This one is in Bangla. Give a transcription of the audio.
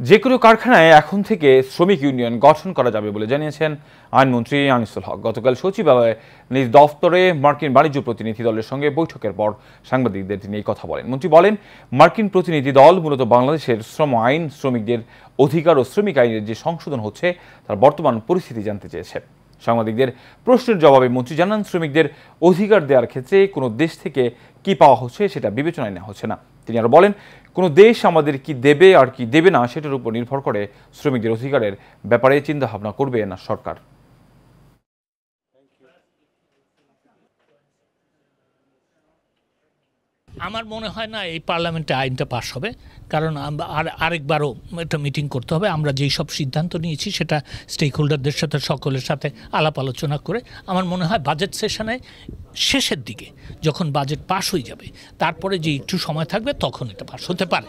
যে কোনো কারখানায় এখন থেকে শ্রমিক ইউনিয়ন গঠন করা যাবে বলে জানিয়েছেন আইনমন্ত্রী আনিসুল হক। গতকাল সচিবালয়ে নিজ দফতরে মার্কিন বাণিজ্য প্রতিনিধি দলের সঙ্গে বৈঠকের পর সাংবাদিকদের তিনি এই কথা বলেন। মন্ত্রী বলেন, মার্কিন প্রতিনিধি দল মূলত বাংলাদেশের শ্রম আইন, শ্রমিকদের অধিকার ও শ্রমিক আইনের যে সংশোধন হচ্ছে তার বর্তমান পরিস্থিতি জানতে চেয়েছে। সাংবাদিকদের প্রশ্নের জবাবে মন্ত্রী জানান, শ্রমিকদের অধিকার দেওয়ার ক্ষেত্রে কোনো দেশ থেকে কি পাওয়া হচ্ছে সেটা বিবেচনায় নেওয়া হচ্ছে না। তিনি আরো বলেন, কোনো দেশ আমাদের কি দেবে আর কি দেবে না সেটার উপর নির্ভর করে শ্রমিকদের অধিকারের ব্যাপারে চিন্তা ভাবনা করবে না সরকার। আমার মনে হয় না এই পার্লামেন্টে আইনটা পাস হবে, কারণ আরেকবারও একটা মিটিং করতে হবে। আমরা যেই সব সিদ্ধান্ত নিয়েছি সেটা স্টেক হোল্ডারদের সাথে, সকলের সাথে আলাপ আলোচনা করে আমার মনে হয় বাজেট সেশনে শেষের দিকে যখন বাজেট পাস হয়ে যাবে তারপরে যে একটু সময় থাকবে তখন এটা পাস হতে পারে।